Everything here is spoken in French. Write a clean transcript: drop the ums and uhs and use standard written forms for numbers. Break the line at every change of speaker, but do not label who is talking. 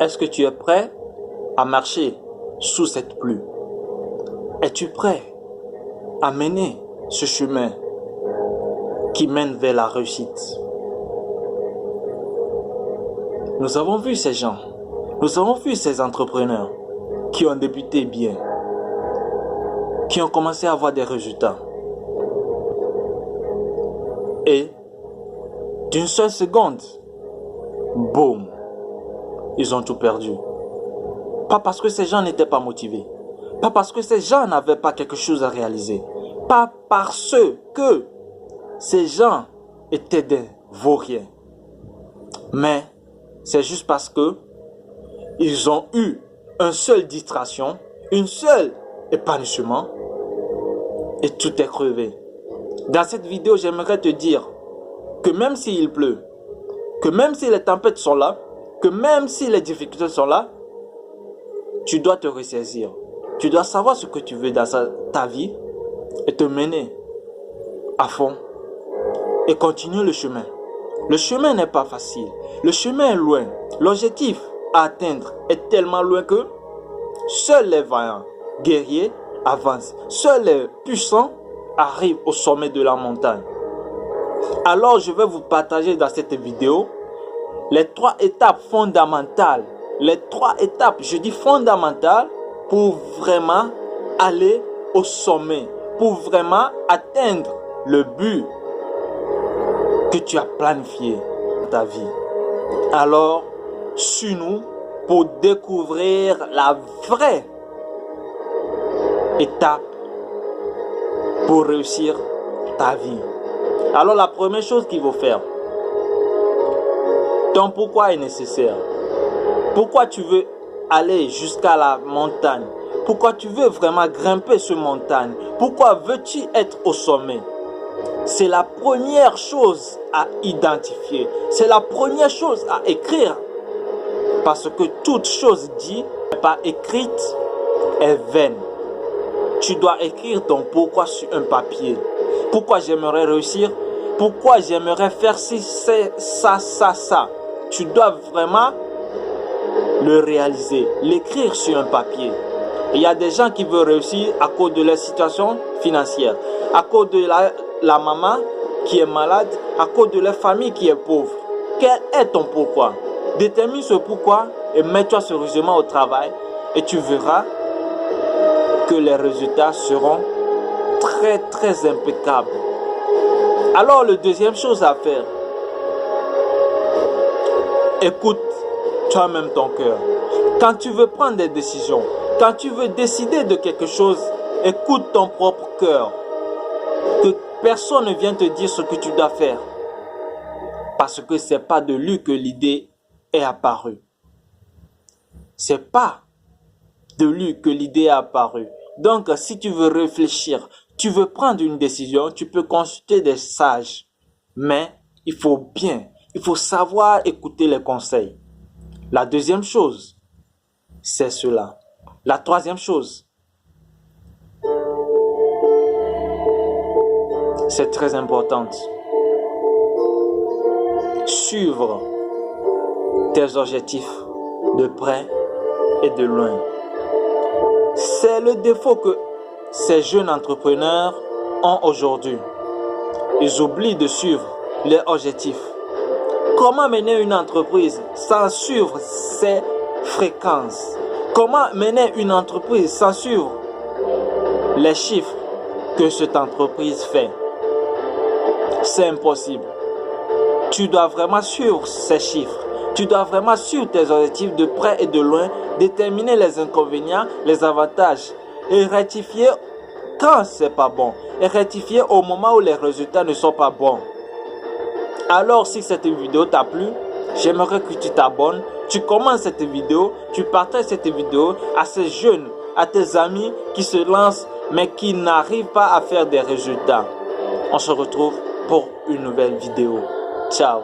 Est-ce que tu es prêt à marcher sous cette pluie? Es-tu prêt à mener ce chemin qui mène vers la réussite? Nous avons vu ces gens, nous avons vu ces entrepreneurs qui ont débuté bien, qui ont commencé à avoir des résultats. Et d'une seule seconde, boum, ils ont tout perdu. Pas parce que ces gens n'étaient pas motivés, pas parce que ces gens n'avaient pas quelque chose à réaliser, pas parce que ces gens étaient des vauriens, mais c'est juste parce que ils ont eu une seule distraction, une seule épanouissement et tout est crevé. Dans cette vidéo, j'aimerais te dire que même s'il pleut, que même si les tempêtes sont là, que même si les difficultés sont là, tu dois te ressaisir. Tu dois savoir ce que tu veux dans ta vie et te mener à fond et continuer le chemin. Le chemin n'est pas facile. Le chemin est loin. L'objectif à atteindre est tellement loin que seuls les vaillants guerriers avancent. Seuls les puissants arrivent au sommet de la montagne. Alors je vais vous partager dans cette vidéo les 3 étapes fondamentales. Les 3 étapes, je dis fondamentales, pour vraiment aller au sommet, pour vraiment atteindre le but que tu as planifié dans ta vie. Alors, suis-nous pour découvrir la vraie étape pour réussir ta vie. Alors, la première chose qu'il faut faire, ton pourquoi est nécessaire. Pourquoi tu veux aller jusqu'à la montagne? Pourquoi tu veux vraiment grimper cette montagne? Pourquoi veux-tu être au sommet? C'est la première chose à identifier. C'est la première chose à écrire. Parce que toute chose dite, pas écrite, est vaine. Tu dois écrire ton pourquoi sur un papier. Pourquoi j'aimerais réussir? Pourquoi j'aimerais faire ci, ça. Tu dois vraiment le réaliser, l'écrire sur un papier. Il y a des gens qui veulent réussir à cause de leur situation financière, à cause de la maman qui est malade, à cause de leur famille qui est pauvre. Quel est ton pourquoi? Détermine ce pourquoi et mets-toi sérieusement au travail et tu verras que les résultats seront très impeccables. Alors, la deuxième chose à faire, écoute toi-même ton cœur. Quand tu veux prendre des décisions, quand tu veux décider de quelque chose, écoute ton propre cœur. Que personne ne vienne te dire ce que tu dois faire. Parce que ce n'est pas de lui que l'idée est apparue. C'est pas de lui que l'idée est apparue. Donc, si tu veux réfléchir, tu veux prendre une décision, tu peux consulter des sages. Mais il faut savoir écouter les conseils. La deuxième chose, c'est cela. La troisième chose, c'est très importante. Suivre tes objectifs de près et de loin. C'est le défaut que ces jeunes entrepreneurs ont aujourd'hui. Ils oublient de suivre leurs objectifs. Comment mener une entreprise sans suivre ses fréquences? Comment mener une entreprise sans suivre les chiffres que cette entreprise fait? C'est impossible. Tu dois vraiment suivre ces chiffres. Tu dois vraiment suivre tes objectifs de près et de loin, déterminer les inconvénients, les avantages et rectifier quand c'est pas bon et rectifier au moment où les résultats ne sont pas bons. Alors, si cette vidéo t'a plu, j'aimerais que tu t'abonnes, tu commentes cette vidéo, tu partages cette vidéo à ces jeunes, à tes amis qui se lancent mais qui n'arrivent pas à faire des résultats. On se retrouve pour une nouvelle vidéo. Ciao.